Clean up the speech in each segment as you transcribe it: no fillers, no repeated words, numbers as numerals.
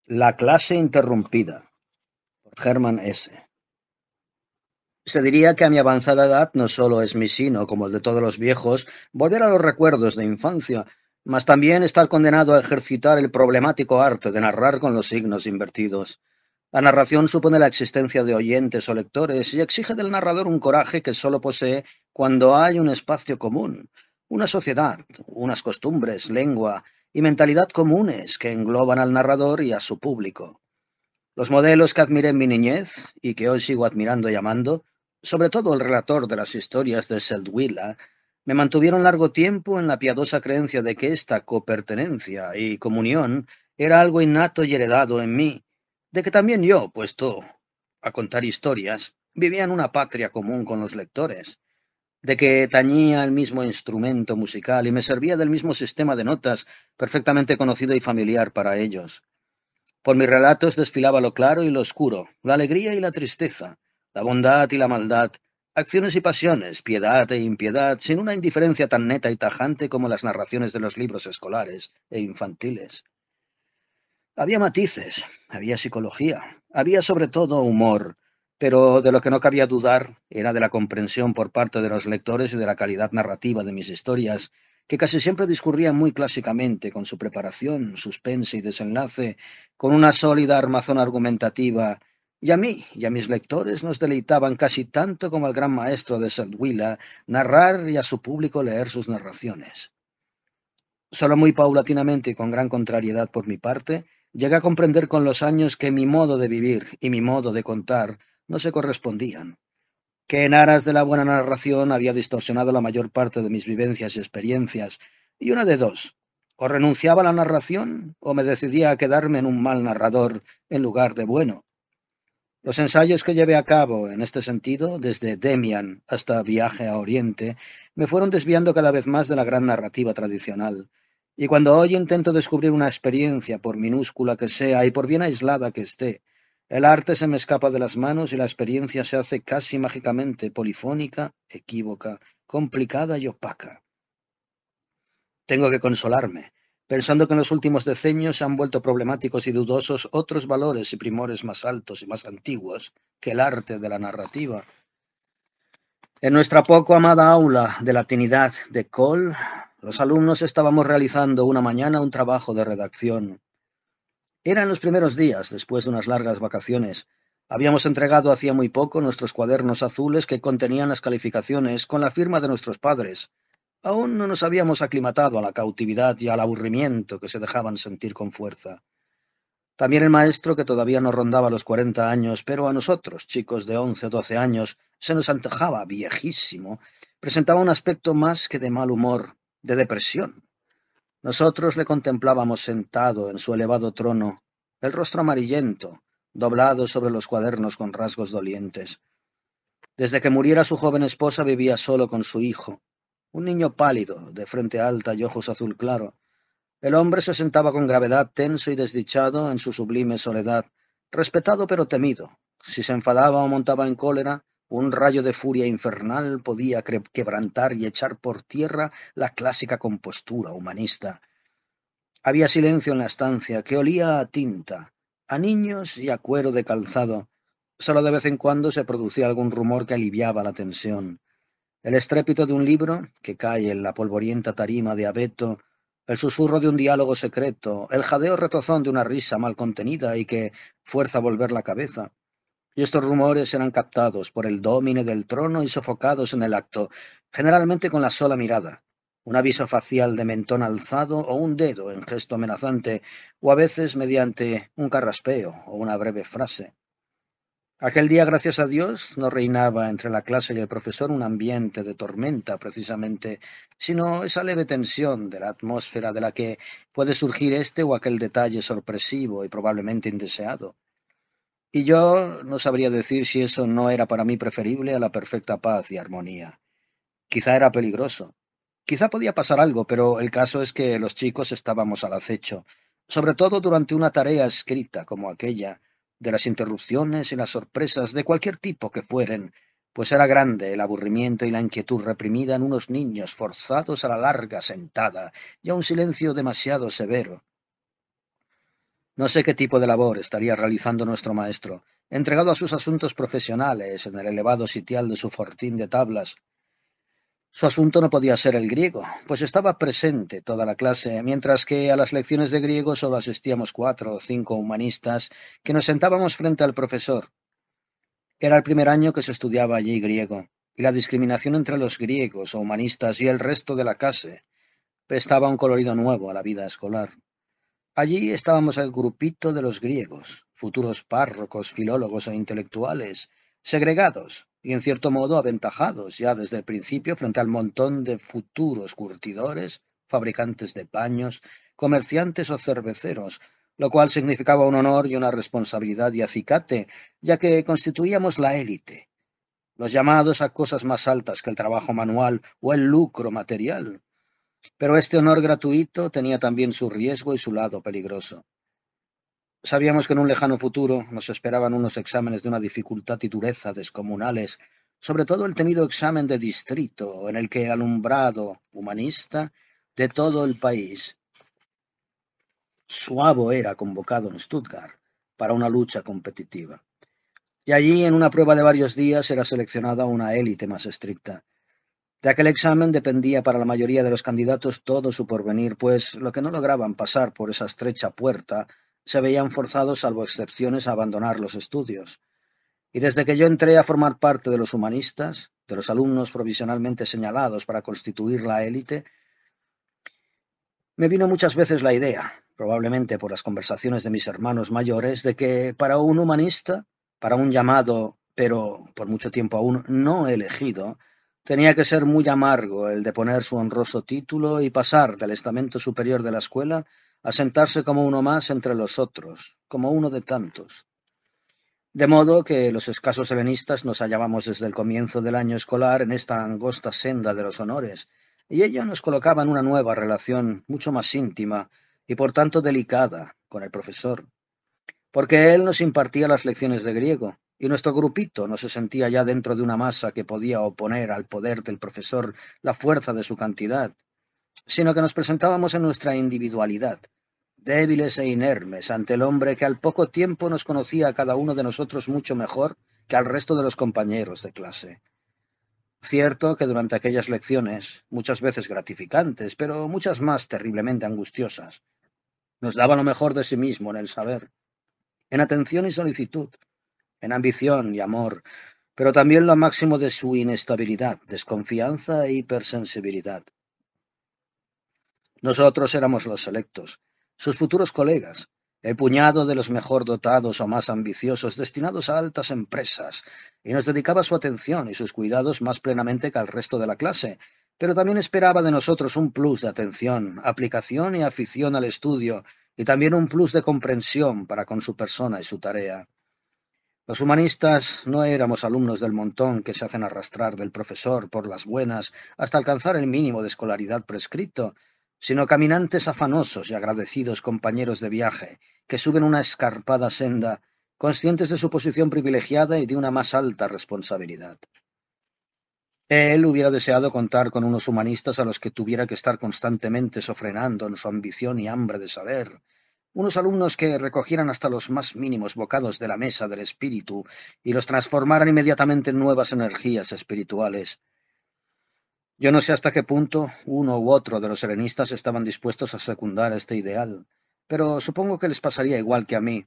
La clase interrumpida, por Hermann S. Se diría que a mi avanzada edad no solo es mi sino, como el de todos los viejos, volver a los recuerdos de infancia, mas también estar condenado a ejercitar el problemático arte de narrar con los signos invertidos. La narración supone la existencia de oyentes o lectores y exige del narrador un coraje que sólo posee cuando hay un espacio común, una sociedad, unas costumbres, lengua y mentalidad comunes que engloban al narrador y a su público. Los modelos que admiré en mi niñez y que hoy sigo admirando y amando, sobre todo el relator de las historias de Seldwyla, me mantuvieron largo tiempo en la piadosa creencia de que esta copertenencia y comunión era algo innato y heredado en mí, de que también yo, puesto a contar historias, vivía en una patria común con los lectores, de que tañía el mismo instrumento musical y me servía del mismo sistema de notas perfectamente conocido y familiar para ellos. Por mis relatos desfilaba lo claro y lo oscuro, la alegría y la tristeza, la bondad y la maldad, acciones y pasiones, piedad e impiedad, sin una indiferencia tan neta y tajante como las narraciones de los libros escolares e infantiles. Había matices, había psicología, había sobre todo humor, pero de lo que no cabía dudar era de la comprensión por parte de los lectores y de la calidad narrativa de mis historias, que casi siempre discurrían muy clásicamente con su preparación, suspense y desenlace, con una sólida armazón argumentativa, y a mí y a mis lectores nos deleitaban casi tanto como al gran maestro de Seldwyla narrar y a su público leer sus narraciones. Solo muy paulatinamente y con gran contrariedad por mi parte, llegué a comprender con los años que mi modo de vivir y mi modo de contar no se correspondían, que en aras de la buena narración había distorsionado la mayor parte de mis vivencias y experiencias, y una de dos, o renunciaba a la narración o me decidía a quedarme en un mal narrador en lugar de bueno. Los ensayos que llevé a cabo en este sentido, desde Demian hasta Viaje a Oriente, me fueron desviando cada vez más de la gran narrativa tradicional. Y cuando hoy intento descubrir una experiencia, por minúscula que sea y por bien aislada que esté, el arte se me escapa de las manos y la experiencia se hace casi mágicamente polifónica, equívoca, complicada y opaca. Tengo que consolarme, pensando que en los últimos decenios se han vuelto problemáticos y dudosos otros valores y primores más altos y más antiguos que el arte de la narrativa. En nuestra poco amada aula de latinidad de Cole, los alumnos estábamos realizando una mañana un trabajo de redacción. Eran los primeros días, después de unas largas vacaciones. Habíamos entregado hacía muy poco nuestros cuadernos azules que contenían las calificaciones con la firma de nuestros padres. Aún no nos habíamos aclimatado a la cautividad y al aburrimiento que se dejaban sentir con fuerza. También el maestro, que todavía no rondaba los 40 años, pero a nosotros, chicos de 11 o 12 años, se nos antojaba viejísimo, presentaba un aspecto más que de mal humor, de depresión. Nosotros le contemplábamos sentado en su elevado trono, el rostro amarillento, doblado sobre los cuadernos con rasgos dolientes. Desde que muriera su joven esposa vivía solo con su hijo, un niño pálido, de frente alta y ojos azul claro. El hombre se sentaba con gravedad, tenso y desdichado en su sublime soledad, respetado pero temido. Si se enfadaba o montaba en cólera, un rayo de furia infernal podía quebrantar y echar por tierra la clásica compostura humanista. Había silencio en la estancia, que olía a tinta, a niños y a cuero de calzado. Solo de vez en cuando se producía algún rumor que aliviaba la tensión. El estrépito de un libro que cae en la polvorienta tarima de abeto, el susurro de un diálogo secreto, el jadeo retozón de una risa mal contenida y que fuerza a volver la cabeza. Y estos rumores eran captados por el dómine del trono y sofocados en el acto, generalmente con la sola mirada, un aviso facial de mentón alzado o un dedo en gesto amenazante, o a veces mediante un carraspeo o una breve frase. Aquel día, gracias a Dios, no reinaba entre la clase y el profesor un ambiente de tormenta, precisamente, sino esa leve tensión de la atmósfera de la que puede surgir este o aquel detalle sorpresivo y probablemente indeseado. Y yo no sabría decir si eso no era para mí preferible a la perfecta paz y armonía. Quizá era peligroso. Quizá podía pasar algo, pero el caso es que los chicos estábamos al acecho, sobre todo durante una tarea escrita como aquella, de las interrupciones y las sorpresas de cualquier tipo que fueren, pues era grande el aburrimiento y la inquietud reprimida en unos niños forzados a la larga sentada y a un silencio demasiado severo. No sé qué tipo de labor estaría realizando nuestro maestro, entregado a sus asuntos profesionales en el elevado sitial de su fortín de tablas. Su asunto no podía ser el griego, pues estaba presente toda la clase, mientras que a las lecciones de griego solo asistíamos 4 o 5 humanistas que nos sentábamos frente al profesor. Era el primer año que se estudiaba allí griego, y la discriminación entre los griegos o humanistas y el resto de la clase prestaba un colorido nuevo a la vida escolar. Allí estábamos el grupito de los griegos, futuros párrocos, filólogos e intelectuales, segregados y en cierto modo aventajados ya desde el principio frente al montón de futuros curtidores, fabricantes de paños, comerciantes o cerveceros, lo cual significaba un honor y una responsabilidad y acicate, ya que constituíamos la élite, los llamados a cosas más altas que el trabajo manual o el lucro material. Pero este honor gratuito tenía también su riesgo y su lado peligroso. Sabíamos que en un lejano futuro nos esperaban unos exámenes de una dificultad y dureza descomunales, sobre todo el temido examen de distrito, en el que el alumbrado humanista de todo el país suavo era convocado en Stuttgart para una lucha competitiva. Y allí, en una prueba de varios días, era seleccionada una élite más estricta. De aquel examen dependía para la mayoría de los candidatos todo su porvenir, pues lo que no lograban pasar por esa estrecha puerta se veían forzados, salvo excepciones, a abandonar los estudios. Y desde que yo entré a formar parte de los humanistas, de los alumnos provisionalmente señalados para constituir la élite, me vino muchas veces la idea, probablemente por las conversaciones de mis hermanos mayores, de que para un humanista, para un llamado, pero por mucho tiempo aún no elegido, tenía que ser muy amargo el de poner su honroso título y pasar del estamento superior de la escuela a sentarse como uno más entre los otros, como uno de tantos. De modo que los escasos helenistas nos hallábamos desde el comienzo del año escolar en esta angosta senda de los honores, y ello nos colocaba en una nueva relación mucho más íntima y por tanto delicada con el profesor, porque él nos impartía las lecciones de griego, y nuestro grupito no se sentía ya dentro de una masa que podía oponer al poder del profesor la fuerza de su cantidad, sino que nos presentábamos en nuestra individualidad, débiles e inermes ante el hombre que al poco tiempo nos conocía a cada uno de nosotros mucho mejor que al resto de los compañeros de clase. Cierto que durante aquellas lecciones, muchas veces gratificantes, pero muchas más terriblemente angustiosas, nos daba lo mejor de sí mismo en el saber, en atención y solicitud, en ambición y amor, pero también lo máximo de su inestabilidad, desconfianza e hipersensibilidad. Nosotros éramos los selectos, sus futuros colegas, el puñado de los mejor dotados o más ambiciosos destinados a altas empresas, y nos dedicaba su atención y sus cuidados más plenamente que al resto de la clase, pero también esperaba de nosotros un plus de atención, aplicación y afición al estudio, y también un plus de comprensión para con su persona y su tarea. Los humanistas no éramos alumnos del montón que se hacen arrastrar del profesor por las buenas hasta alcanzar el mínimo de escolaridad prescrito, sino caminantes afanosos y agradecidos compañeros de viaje que suben una escarpada senda, conscientes de su posición privilegiada y de una más alta responsabilidad. Él hubiera deseado contar con unos humanistas a los que tuviera que estar constantemente sofrenando en su ambición y hambre de saber, unos alumnos que recogieran hasta los más mínimos bocados de la mesa del espíritu y los transformaran inmediatamente en nuevas energías espirituales. Yo no sé hasta qué punto uno u otro de los helenistas estaban dispuestos a secundar este ideal, pero supongo que les pasaría igual que a mí.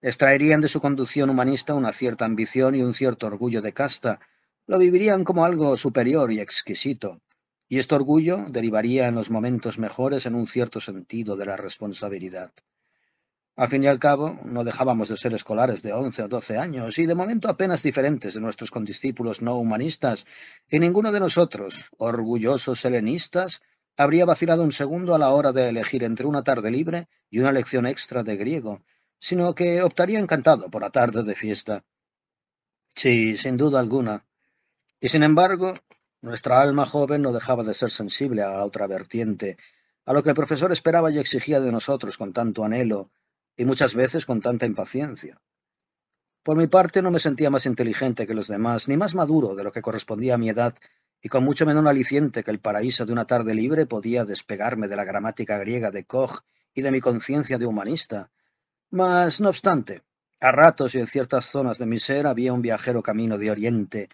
Extraerían de su conducción humanista una cierta ambición y un cierto orgullo de casta, lo vivirían como algo superior y exquisito, y este orgullo derivaría en los momentos mejores en un cierto sentido de la responsabilidad. Al fin y al cabo, no dejábamos de ser escolares de 11 o 12 años, y de momento apenas diferentes de nuestros condiscípulos no humanistas, y ninguno de nosotros, orgullosos helenistas, habría vacilado un segundo a la hora de elegir entre una tarde libre y una lección extra de griego, sino que optaría encantado por la tarde de fiesta. Sí, sin duda alguna. Y sin embargo, nuestra alma joven no dejaba de ser sensible a otra vertiente, a lo que el profesor esperaba y exigía de nosotros con tanto anhelo, y muchas veces con tanta impaciencia. Por mi parte no me sentía más inteligente que los demás, ni más maduro de lo que correspondía a mi edad, y con mucho menor aliciente que el paraíso de una tarde libre podía despegarme de la gramática griega de Koch y de mi conciencia de humanista. Mas, no obstante, a ratos y en ciertas zonas de mi ser había un viajero camino de Oriente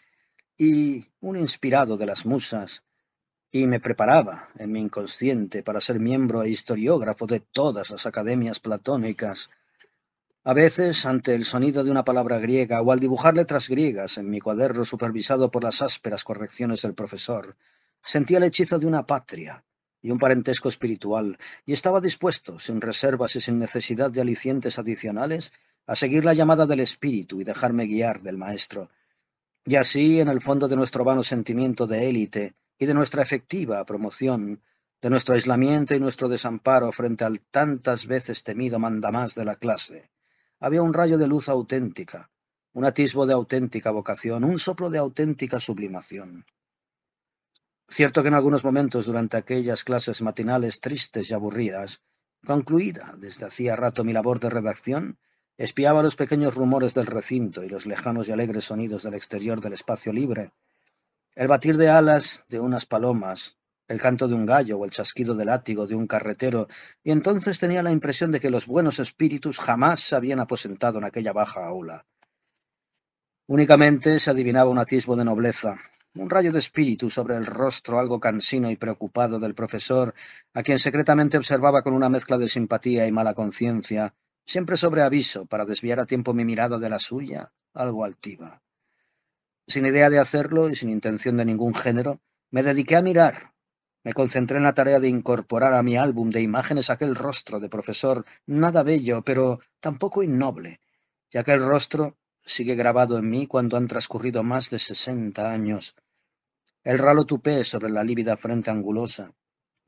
y un inspirado de las musas, y me preparaba en mi inconsciente para ser miembro e historiógrafo de todas las academias platónicas. A veces, ante el sonido de una palabra griega o al dibujar letras griegas en mi cuaderno supervisado por las ásperas correcciones del profesor, sentía el hechizo de una patria y un parentesco espiritual, y estaba dispuesto, sin reservas y sin necesidad de alicientes adicionales, a seguir la llamada del espíritu y dejarme guiar del maestro. Y así, en el fondo de nuestro vano sentimiento de élite y de nuestra efectiva promoción, de nuestro aislamiento y nuestro desamparo frente al tantas veces temido mandamás de la clase, había un rayo de luz auténtica, un atisbo de auténtica vocación, un soplo de auténtica sublimación. Cierto que en algunos momentos durante aquellas clases matinales tristes y aburridas, concluida desde hacía rato mi labor de redacción, espiaba los pequeños rumores del recinto y los lejanos y alegres sonidos del exterior del espacio libre, el batir de alas de unas palomas, el canto de un gallo o el chasquido del látigo de un carretero, y entonces tenía la impresión de que los buenos espíritus jamás se habían aposentado en aquella baja aula. Únicamente se adivinaba un atisbo de nobleza, un rayo de espíritu sobre el rostro algo cansino y preocupado del profesor, a quien secretamente observaba con una mezcla de simpatía y mala conciencia, siempre sobre aviso para desviar a tiempo mi mirada de la suya, algo altiva. Sin idea de hacerlo y sin intención de ningún género, me dediqué a mirar. Me concentré en la tarea de incorporar a mi álbum de imágenes aquel rostro de profesor nada bello, pero tampoco innoble, y aquel rostro sigue grabado en mí cuando han transcurrido más de 60 años. El ralo tupé sobre la lívida frente angulosa,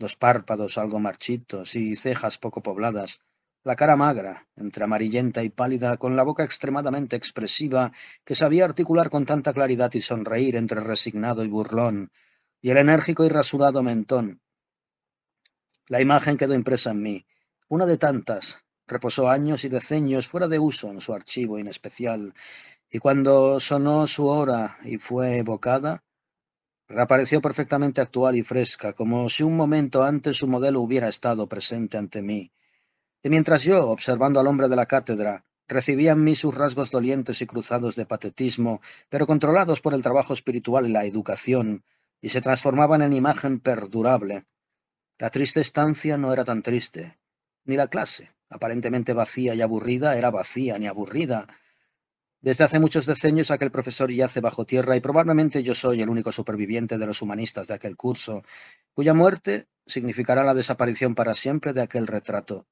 los párpados algo marchitos y cejas poco pobladas, la cara magra, entre amarillenta y pálida, con la boca extremadamente expresiva, que sabía articular con tanta claridad y sonreír entre resignado y burlón, y el enérgico y rasurado mentón. La imagen quedó impresa en mí, una de tantas, reposó años y decenios fuera de uso en su archivo inespecial, y cuando sonó su hora y fue evocada, reapareció perfectamente actual y fresca, como si un momento antes su modelo hubiera estado presente ante mí. Y mientras yo, observando al hombre de la cátedra, recibía en mí sus rasgos dolientes y cruzados de patetismo, pero controlados por el trabajo espiritual y la educación, y se transformaban en imagen perdurable, la triste estancia no era tan triste, ni la clase, aparentemente vacía y aburrida, era vacía ni aburrida. Desde hace muchos decenios aquel profesor yace bajo tierra y probablemente yo soy el único superviviente de los humanistas de aquel curso, cuya muerte significará la desaparición para siempre de aquel retrato.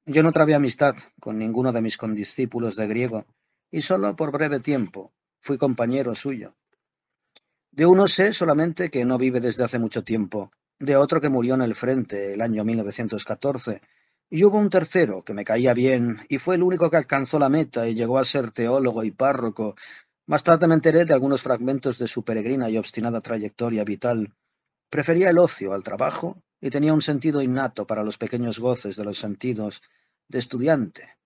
Yo no trabé amistad con ninguno de mis condiscípulos de griego, y solo por breve tiempo fui compañero suyo. De uno sé solamente que no vive desde hace mucho tiempo, de otro que murió en el frente el año 1914, y hubo un tercero que me caía bien, y fue el único que alcanzó la meta y llegó a ser teólogo y párroco. Más tarde me enteré de algunos fragmentos de su peregrina y obstinada trayectoria vital. Prefería el ocio al trabajo y tenía un sentido innato para los pequeños goces de los sentidos de estudiante.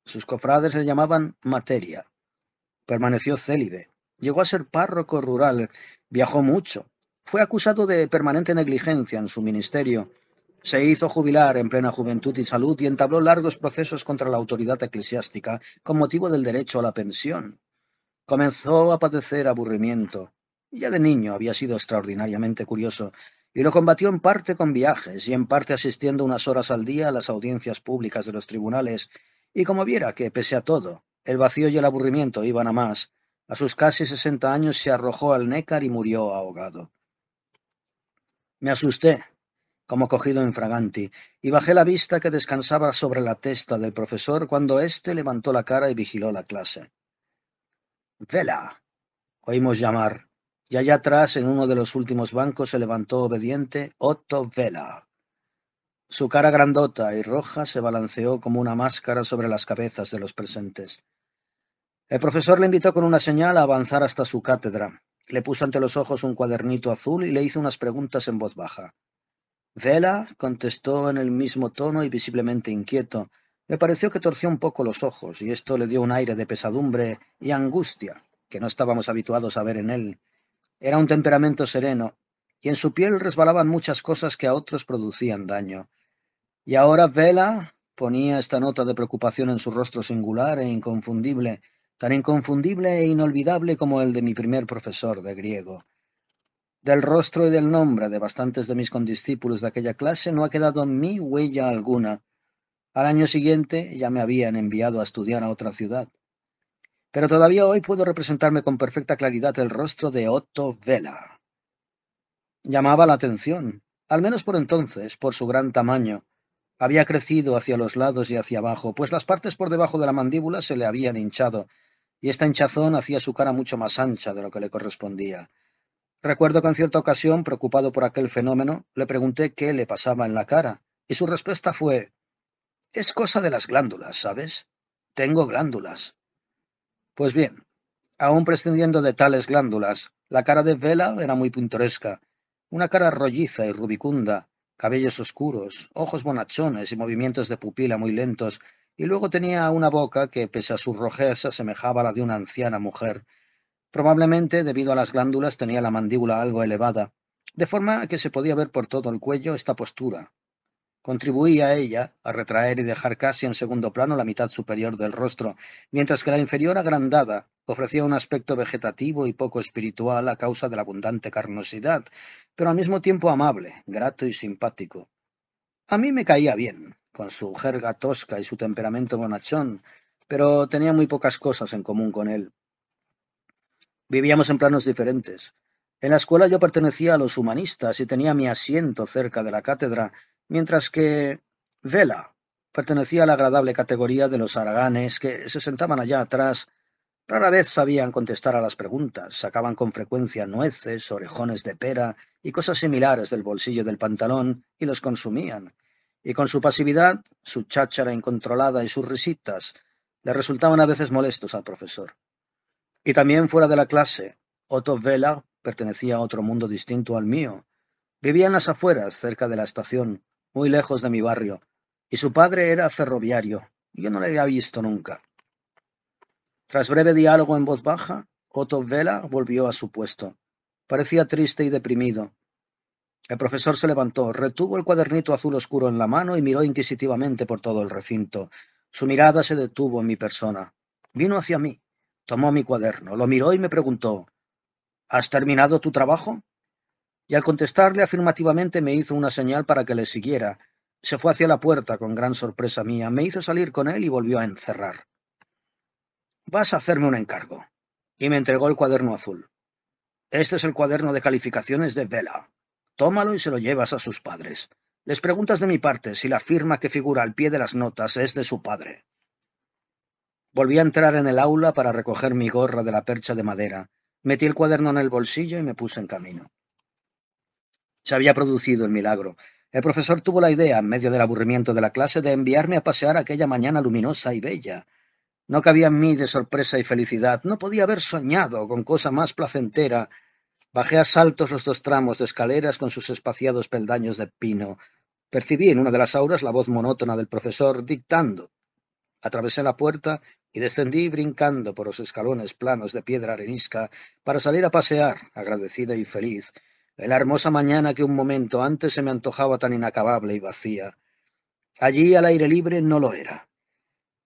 Sus cofrades le llamaban materia. Permaneció célibe. Llegó a ser párroco rural. Viajó mucho. Fue acusado de permanente negligencia en su ministerio. Se hizo jubilar en plena juventud y salud y entabló largos procesos contra la autoridad eclesiástica con motivo del derecho a la pensión. Comenzó a padecer aburrimiento. Ya de niño había sido extraordinariamente curioso, y lo combatió en parte con viajes y en parte asistiendo unas horas al día a las audiencias públicas de los tribunales, y como viera que, pese a todo, el vacío y el aburrimiento iban a más, a sus casi 60 años se arrojó al Nécar y murió ahogado. Me asusté, como cogido infraganti, y bajé la vista que descansaba sobre la testa del profesor cuando éste levantó la cara y vigiló la clase. «Vela», oímos llamar, y allá atrás, en uno de los últimos bancos, se levantó obediente Otto Vela. Su cara grandota y roja se balanceó como una máscara sobre las cabezas de los presentes. El profesor le invitó con una señal a avanzar hasta su cátedra. Le puso ante los ojos un cuadernito azul y le hizo unas preguntas en voz baja. Vela contestó en el mismo tono y visiblemente inquieto. Me pareció que torció un poco los ojos, y esto le dio un aire de pesadumbre y angustia que no estábamos habituados a ver en él. Era un temperamento sereno, y en su piel resbalaban muchas cosas que a otros producían daño. Y ahora, Vela, Ponía esta nota de preocupación en su rostro singular e inconfundible, tan inconfundible e inolvidable como el de mi primer profesor de griego. Del rostro y del nombre de bastantes de mis condiscípulos de aquella clase no ha quedado mi huella alguna. Al año siguiente ya me habían enviado a estudiar a otra ciudad. Pero todavía hoy puedo representarme con perfecta claridad el rostro de Otto Vela. Llamaba la atención, al menos por entonces, por su gran tamaño. Había crecido hacia los lados y hacia abajo, pues las partes por debajo de la mandíbula se le habían hinchado, y esta hinchazón hacía su cara mucho más ancha de lo que le correspondía. Recuerdo que en cierta ocasión, preocupado por aquel fenómeno, le pregunté qué le pasaba en la cara, y su respuesta fue: «Es cosa de las glándulas, ¿sabes? Tengo glándulas». Pues bien, aun prescindiendo de tales glándulas, la cara de Vela era muy pintoresca, una cara rolliza y rubicunda, cabellos oscuros, ojos bonachones y movimientos de pupila muy lentos, y luego tenía una boca que, pese a su rojez, se asemejaba a la de una anciana mujer. Probablemente, debido a las glándulas, tenía la mandíbula algo elevada, de forma que se podía ver por todo el cuello esta postura. Contribuía ella a retraer y dejar casi en segundo plano la mitad superior del rostro, mientras que la inferior, agrandada, ofrecía un aspecto vegetativo y poco espiritual a causa de la abundante carnosidad, pero al mismo tiempo amable, grato y simpático. A mí me caía bien, con su jerga tosca y su temperamento bonachón, pero tenía muy pocas cosas en común con él. Vivíamos en planos diferentes. En la escuela yo pertenecía a los humanistas y tenía mi asiento cerca de la cátedra, mientras que Vela pertenecía a la agradable categoría de los haraganes que se sentaban allá atrás. Rara vez sabían contestar a las preguntas, sacaban con frecuencia nueces, orejones de pera y cosas similares del bolsillo del pantalón y los consumían. Y con su pasividad, su cháchara incontrolada y sus risitas, le resultaban a veces molestos al profesor. Y también fuera de la clase, Otto Vela pertenecía a otro mundo distinto al mío. Vivía en las afueras, cerca de la estación, muy lejos de mi barrio, y su padre era ferroviario. Yo no le había visto nunca. Tras breve diálogo en voz baja, Otto Vela volvió a su puesto. Parecía triste y deprimido. El profesor se levantó, retuvo el cuadernito azul oscuro en la mano y miró inquisitivamente por todo el recinto. Su mirada se detuvo en mi persona. Vino hacia mí, tomó mi cuaderno, lo miró y me preguntó: «¿Has terminado tu trabajo?». Y al contestarle afirmativamente me hizo una señal para que le siguiera. Se fue hacia la puerta con gran sorpresa mía, me hizo salir con él y volvió a encerrar. «Vas a hacerme un encargo». Y me entregó el cuaderno azul. «Este es el cuaderno de calificaciones de Vela. Tómalo y se lo llevas a sus padres. Les preguntas de mi parte si la firma que figura al pie de las notas es de su padre». Volví a entrar en el aula para recoger mi gorra de la percha de madera. Metí el cuaderno en el bolsillo y me puse en camino. Se había producido el milagro. El profesor tuvo la idea, en medio del aburrimiento de la clase, de enviarme a pasear aquella mañana luminosa y bella. No cabía en mí de sorpresa y felicidad. No podía haber soñado con cosa más placentera. Bajé a saltos los 2 tramos de escaleras con sus espaciados peldaños de pino. Percibí en una de las aulas la voz monótona del profesor dictando. Atravesé la puerta y descendí brincando por los escalones planos de piedra arenisca para salir a pasear, agradecido y feliz, en la hermosa mañana que un momento antes se me antojaba tan inacabable y vacía. Allí, al aire libre, no lo era.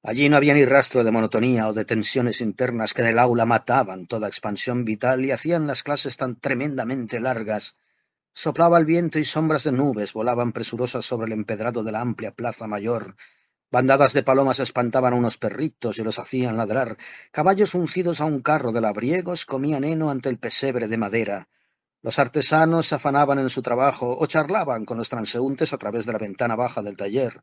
Allí no había ni rastro de monotonía o de tensiones internas que en el aula mataban toda expansión vital y hacían las clases tan tremendamente largas. Soplaba el viento y sombras de nubes volaban presurosas sobre el empedrado de la amplia plaza mayor. Bandadas de palomas espantaban a unos perritos y los hacían ladrar. Caballos uncidos a un carro de labriegos comían heno ante el pesebre de madera. Los artesanos se afanaban en su trabajo o charlaban con los transeúntes a través de la ventana baja del taller.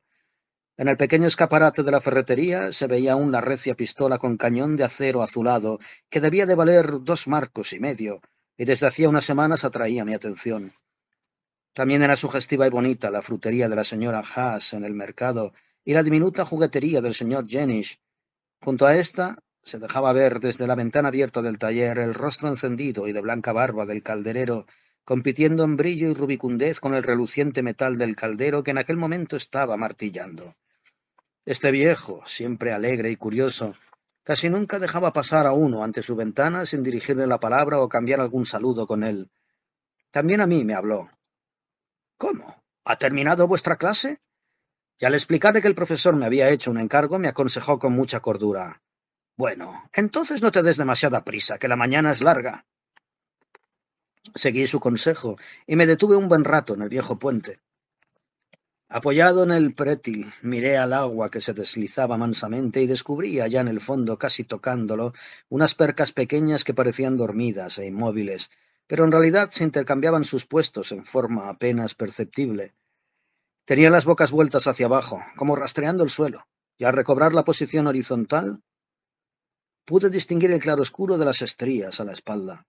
En el pequeño escaparate de la ferretería se veía aún la recia pistola con cañón de acero azulado, que debía de valer 2,5 marcos, y desde hacía unas semanas atraía mi atención. También era sugestiva y bonita la frutería de la señora Haas en el mercado y la diminuta juguetería del señor Jenisch. Junto a esta se dejaba ver desde la ventana abierta del taller el rostro encendido y de blanca barba del calderero, compitiendo en brillo y rubicundez con el reluciente metal del caldero que en aquel momento estaba martillando. Este viejo, siempre alegre y curioso, casi nunca dejaba pasar a uno ante su ventana sin dirigirle la palabra o cambiar algún saludo con él. También a mí me habló. «¿Cómo? ¿Ha terminado vuestra clase?». Y al explicarle que el profesor me había hecho un encargo, me aconsejó con mucha cordura. Bueno, entonces no te des demasiada prisa, que la mañana es larga. Seguí su consejo y me detuve un buen rato en el viejo puente. Apoyado en el prétil, miré al agua que se deslizaba mansamente y descubrí allá en el fondo, casi tocándolo, unas percas pequeñas que parecían dormidas e inmóviles, pero en realidad se intercambiaban sus puestos en forma apenas perceptible. Tenían las bocas vueltas hacia abajo, como rastreando el suelo, y al recobrar la posición horizontal, pude distinguir el claroscuro de las estrías a la espalda.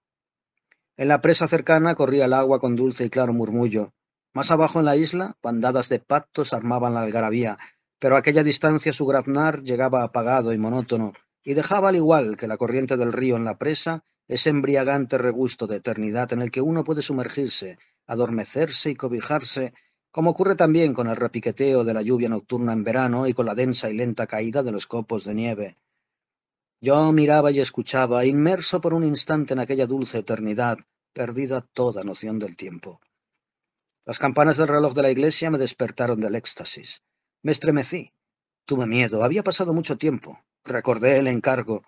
En la presa cercana corría el agua con dulce y claro murmullo. Más abajo en la isla, bandadas de patos armaban la algarabía, pero a aquella distancia su graznar llegaba apagado y monótono, y dejaba al igual que la corriente del río en la presa ese embriagante regusto de eternidad en el que uno puede sumergirse, adormecerse y cobijarse, como ocurre también con el repiqueteo de la lluvia nocturna en verano y con la densa y lenta caída de los copos de nieve. Yo miraba y escuchaba, inmerso por un instante en aquella dulce eternidad, perdida toda noción del tiempo. Las campanas del reloj de la iglesia me despertaron del éxtasis. Me estremecí. Tuve miedo. Había pasado mucho tiempo. Recordé el encargo.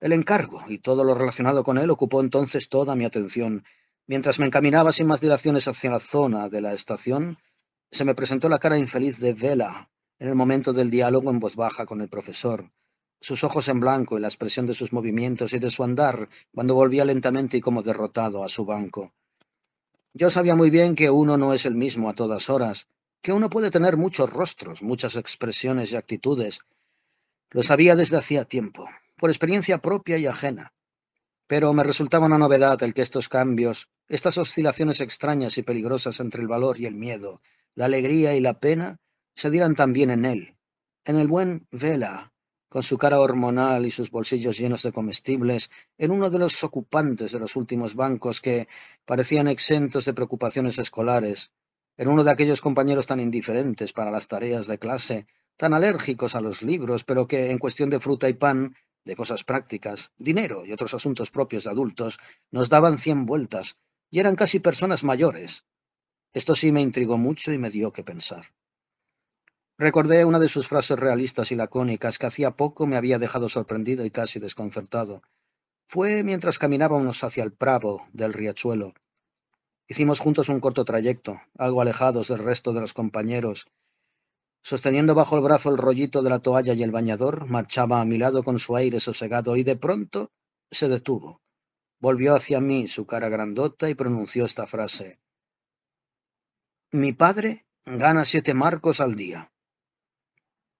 El encargo y todo lo relacionado con él ocupó entonces toda mi atención. Mientras me encaminaba sin más dilaciones hacia la zona de la estación, se me presentó la cara infeliz de Vela en el momento del diálogo en voz baja con el profesor. Sus ojos en blanco y la expresión de sus movimientos y de su andar cuando volvía lentamente y como derrotado a su banco. Yo sabía muy bien que uno no es el mismo a todas horas, que uno puede tener muchos rostros, muchas expresiones y actitudes. Lo sabía desde hacía tiempo, por experiencia propia y ajena. Pero me resultaba una novedad el que estos cambios, estas oscilaciones extrañas y peligrosas entre el valor y el miedo, la alegría y la pena, se dieran también en él, en el buen Vela, con su cara hormonal y sus bolsillos llenos de comestibles, en uno de los ocupantes de los últimos bancos que parecían exentos de preocupaciones escolares, en uno de aquellos compañeros tan indiferentes para las tareas de clase, tan alérgicos a los libros, pero que, en cuestión de fruta y pan, de cosas prácticas, dinero y otros asuntos propios de adultos, nos daban 100 vueltas, y eran casi personas mayores. Esto sí me intrigó mucho y me dio que pensar. Recordé una de sus frases realistas y lacónicas que hacía poco me había dejado sorprendido y casi desconcertado. Fue mientras caminábamos hacia el prado del riachuelo. Hicimos juntos un corto trayecto, algo alejados del resto de los compañeros. Sosteniendo bajo el brazo el rollito de la toalla y el bañador, marchaba a mi lado con su aire sosegado y de pronto se detuvo. Volvió hacia mí su cara grandota y pronunció esta frase. Mi padre gana 7 marcos al día.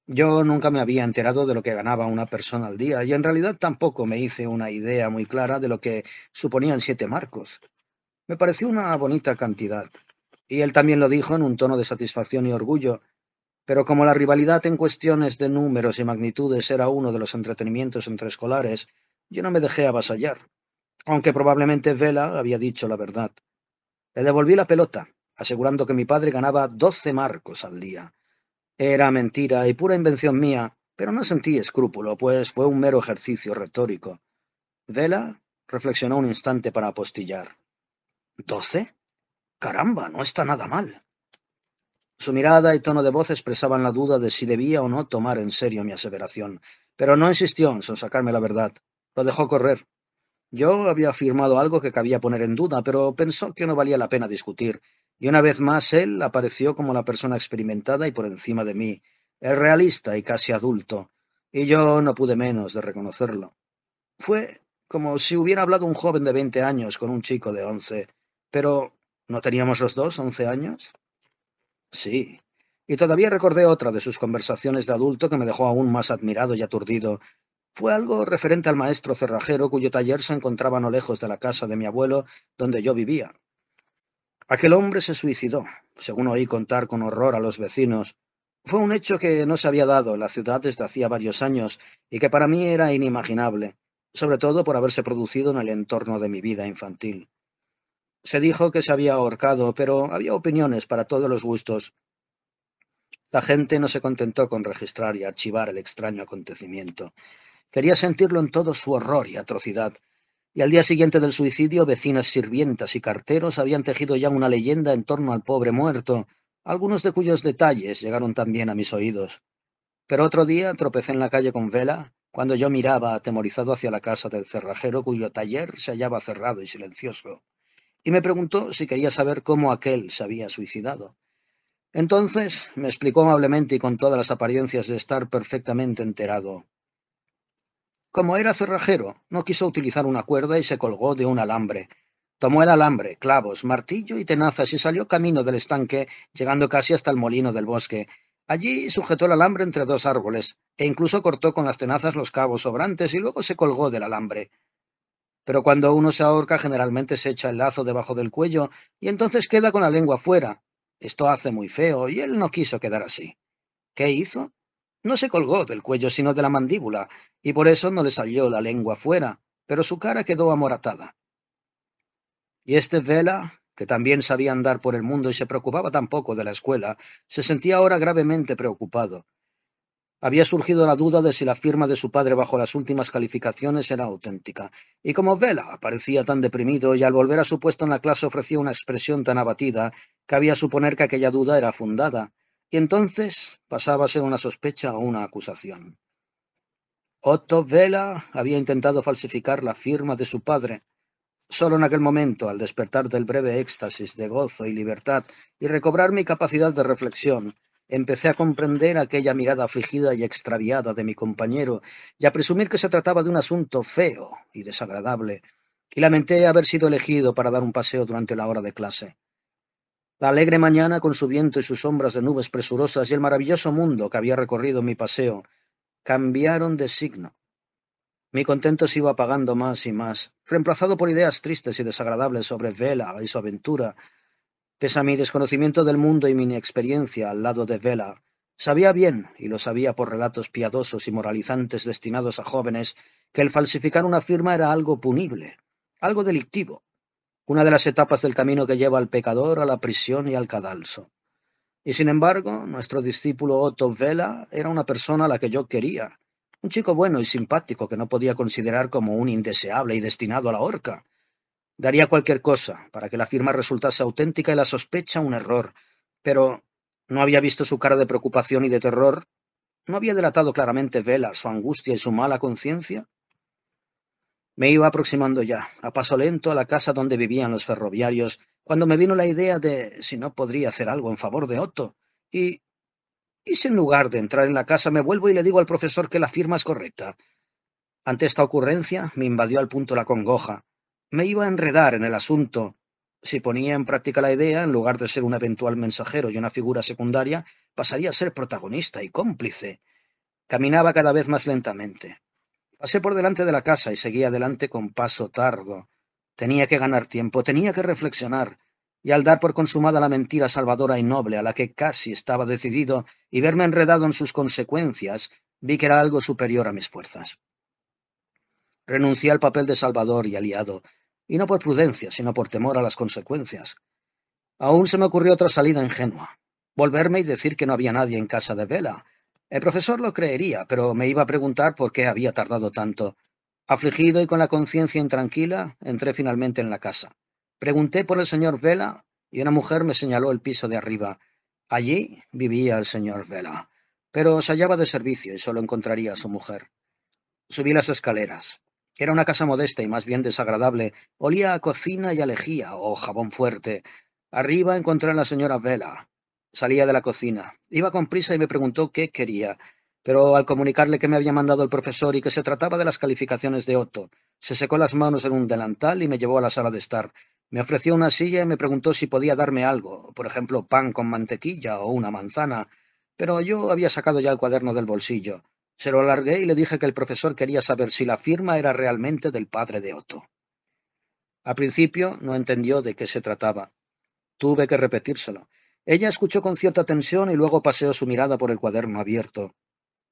Yo nunca me había enterado de lo que ganaba una persona al día y en realidad tampoco me hice una idea muy clara de lo que suponían 7 marcos. Me pareció una bonita cantidad. Y él también lo dijo en un tono de satisfacción y orgullo, pero como la rivalidad en cuestiones de números y magnitudes era uno de los entretenimientos entre escolares, yo no me dejé avasallar, aunque probablemente Vela había dicho la verdad. Le devolví la pelota, asegurando que mi padre ganaba 12 marcos al día. Era mentira y pura invención mía, pero no sentí escrúpulo, pues fue un mero ejercicio retórico. Vela reflexionó un instante para apostillar. ¿12? Caramba, no está nada mal. Su mirada y tono de voz expresaban la duda de si debía o no tomar en serio mi aseveración, pero no insistió en sonsacarme la verdad. Lo dejó correr. Yo había afirmado algo que cabía poner en duda, pero pensó que no valía la pena discutir, y una vez más él apareció como la persona experimentada y por encima de mí, el realista y casi adulto, y yo no pude menos de reconocerlo. Fue como si hubiera hablado un joven de 20 años con un chico de 11. Pero ¿no teníamos los dos 11 años? Sí. Y todavía recordé otra de sus conversaciones de adulto que me dejó aún más admirado y aturdido. Fue algo referente al maestro cerrajero cuyo taller se encontraba no lejos de la casa de mi abuelo, donde yo vivía. Aquel hombre se suicidó, según oí contar con horror a los vecinos. Fue un hecho que no se había dado en la ciudad desde hacía varios años y que para mí era inimaginable, sobre todo por haberse producido en el entorno de mi vida infantil. Se dijo que se había ahorcado, pero había opiniones para todos los gustos. La gente no se contentó con registrar y archivar el extraño acontecimiento. Quería sentirlo en todo su horror y atrocidad, y al día siguiente del suicidio, vecinas sirvientas y carteros habían tejido ya una leyenda en torno al pobre muerto, algunos de cuyos detalles llegaron también a mis oídos. Pero otro día tropecé en la calle con Vela, cuando yo miraba atemorizado hacia la casa del cerrajero cuyo taller se hallaba cerrado y silencioso, y me preguntó si quería saber cómo aquél se había suicidado. Entonces me explicó amablemente y con todas las apariencias de estar perfectamente enterado. Como era cerrajero, no quiso utilizar una cuerda y se colgó de un alambre. Tomó el alambre, clavos, martillo y tenazas y salió camino del estanque, llegando casi hasta el molino del bosque. Allí sujetó el alambre entre dos árboles, e incluso cortó con las tenazas los cabos sobrantes y luego se colgó del alambre. Pero cuando uno se ahorca, generalmente se echa el lazo debajo del cuello y entonces queda con la lengua fuera. Esto hace muy feo, y él no quiso quedar así. ¿Qué hizo? No se colgó del cuello, sino de la mandíbula, y por eso no le salió la lengua fuera, pero su cara quedó amoratada. Y este Vela, que también sabía andar por el mundo y se preocupaba tan poco de la escuela, se sentía ahora gravemente preocupado. Había surgido la duda de si la firma de su padre bajo las últimas calificaciones era auténtica, y como Vela parecía tan deprimido y al volver a su puesto en la clase ofrecía una expresión tan abatida, cabía suponer que aquella duda era fundada, y entonces pasaba a ser una sospecha o una acusación. Otto Vela había intentado falsificar la firma de su padre. Solo en aquel momento, al despertar del breve éxtasis de gozo y libertad y recobrar mi capacidad de reflexión, empecé a comprender aquella mirada afligida y extraviada de mi compañero y a presumir que se trataba de un asunto feo y desagradable, y lamenté haber sido elegido para dar un paseo durante la hora de clase. La alegre mañana, con su viento y sus sombras de nubes presurosas y el maravilloso mundo que había recorrido mi paseo, cambiaron de signo. Mi contento se iba apagando más y más, reemplazado por ideas tristes y desagradables sobre Vela y su aventura. Pese a mi desconocimiento del mundo y mi inexperiencia al lado de Vela, sabía bien, y lo sabía por relatos piadosos y moralizantes destinados a jóvenes, que el falsificar una firma era algo punible, algo delictivo, una de las etapas del camino que lleva al pecador a la prisión y al cadalso. Y sin embargo, nuestro discípulo Otto Vela era una persona a la que yo quería, un chico bueno y simpático que no podía considerar como un indeseable y destinado a la horca. Daría cualquier cosa para que la firma resultase auténtica y la sospecha un error, pero ¿no había visto su cara de preocupación y de terror? ¿No había delatado claramente Vela su angustia y su mala conciencia? Me iba aproximando ya, a paso lento, a la casa donde vivían los ferroviarios, cuando me vino la idea de si no podría hacer algo en favor de Otto. ¿Y si en lugar de entrar en la casa me vuelvo y le digo al profesor que la firma es correcta? Ante esta ocurrencia me invadió al punto la congoja. Me iba a enredar en el asunto. Si ponía en práctica la idea, en lugar de ser un eventual mensajero y una figura secundaria, pasaría a ser protagonista y cómplice. Caminaba cada vez más lentamente. Pasé por delante de la casa y seguí adelante con paso tardo. Tenía que ganar tiempo, tenía que reflexionar, y al dar por consumada la mentira salvadora y noble a la que casi estaba decidido y verme enredado en sus consecuencias, vi que era algo superior a mis fuerzas. Renuncié al papel de salvador y aliado, y no por prudencia, sino por temor a las consecuencias. Aún se me ocurrió otra salida ingenua: volverme y decir que no había nadie en casa de Vela. El profesor lo creería, pero me iba a preguntar por qué había tardado tanto. Afligido y con la conciencia intranquila, entré finalmente en la casa. Pregunté por el señor Vela, y una mujer me señaló el piso de arriba. Allí vivía el señor Vela, pero se hallaba de servicio y solo encontraría a su mujer. Subí las escaleras. Era una casa modesta y más bien desagradable. Olía a cocina y a lejía o jabón fuerte. Arriba encontré a la señora Vela. Salía de la cocina. Iba con prisa y me preguntó qué quería, pero al comunicarle que me había mandado el profesor y que se trataba de las calificaciones de Otto, se secó las manos en un delantal y me llevó a la sala de estar. Me ofreció una silla y me preguntó si podía darme algo, por ejemplo, pan con mantequilla o una manzana, pero yo había sacado ya el cuaderno del bolsillo. Se lo alargué y le dije que el profesor quería saber si la firma era realmente del padre de Otto. Al principio no entendió de qué se trataba. Tuve que repetírselo. Ella escuchó con cierta tensión y luego paseó su mirada por el cuaderno abierto.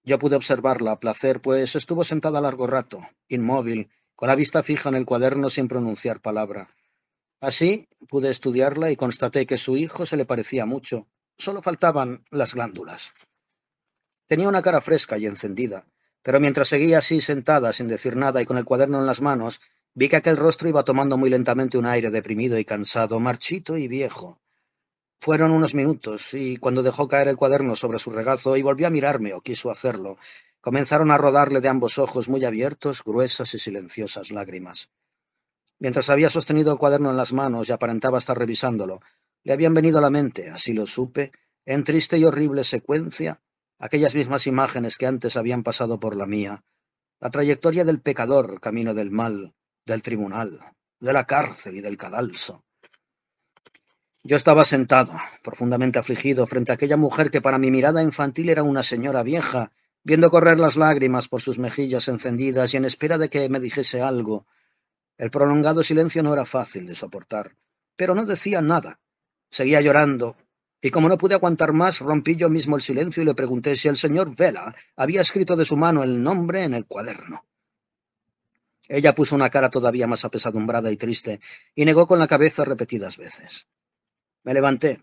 Yo pude observarla a placer, pues estuvo sentada largo rato, inmóvil, con la vista fija en el cuaderno sin pronunciar palabra. Así pude estudiarla y constaté que su hijo se le parecía mucho. Solo faltaban las glándulas. Tenía una cara fresca y encendida, pero mientras seguía así sentada sin decir nada y con el cuaderno en las manos, vi que aquel rostro iba tomando muy lentamente un aire deprimido y cansado, marchito y viejo. Fueron unos minutos, y cuando dejó caer el cuaderno sobre su regazo y volvió a mirarme, o quiso hacerlo, comenzaron a rodarle de ambos ojos muy abiertos gruesas y silenciosas lágrimas. Mientras había sostenido el cuaderno en las manos y aparentaba estar revisándolo, le habían venido a la mente, así lo supe, en triste y horrible secuencia, aquellas mismas imágenes que antes habían pasado por la mía, la trayectoria del pecador camino del mal, del tribunal, de la cárcel y del cadalso. Yo estaba sentado, profundamente afligido, frente a aquella mujer que para mi mirada infantil era una señora vieja, viendo correr las lágrimas por sus mejillas encendidas y en espera de que me dijese algo. El prolongado silencio no era fácil de soportar, pero no decía nada. Seguía llorando, y como no pude aguantar más, rompí yo mismo el silencio y le pregunté si el señor Vela había escrito de su mano el nombre en el cuaderno. Ella puso una cara todavía más apesadumbrada y triste, y negó con la cabeza repetidas veces. Me levanté.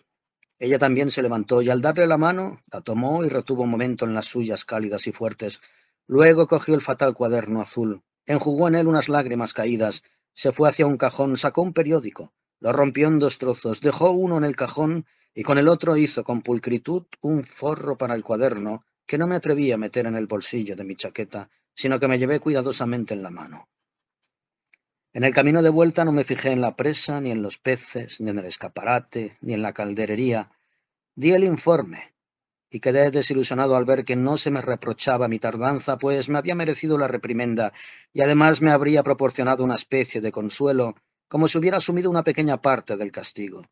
Ella también se levantó, y al darle la mano, la tomó y retuvo un momento en las suyas cálidas y fuertes. Luego cogió el fatal cuaderno azul, enjugó en él unas lágrimas caídas, se fue hacia un cajón, sacó un periódico, lo rompió en dos trozos, dejó uno en el cajón y con el otro hizo con pulcritud un forro para el cuaderno que no me atreví a meter en el bolsillo de mi chaqueta, sino que me llevé cuidadosamente en la mano. En el camino de vuelta no me fijé en la presa, ni en los peces, ni en el escaparate, ni en la calderería. Di el informe, y quedé desilusionado al ver que no se me reprochaba mi tardanza, pues me había merecido la reprimenda, y además me habría proporcionado una especie de consuelo, como si hubiera asumido una pequeña parte del castigo.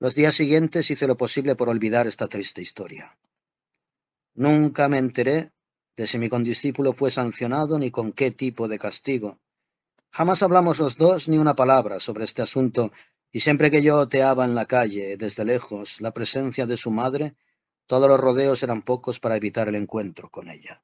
Los días siguientes hice lo posible por olvidar esta triste historia. Nunca me enteré de si mi condiscípulo fue sancionado ni con qué tipo de castigo. Jamás hablamos los dos ni una palabra sobre este asunto, y siempre que yo oteaba en la calle, desde lejos, la presencia de su madre, todos los rodeos eran pocos para evitar el encuentro con ella.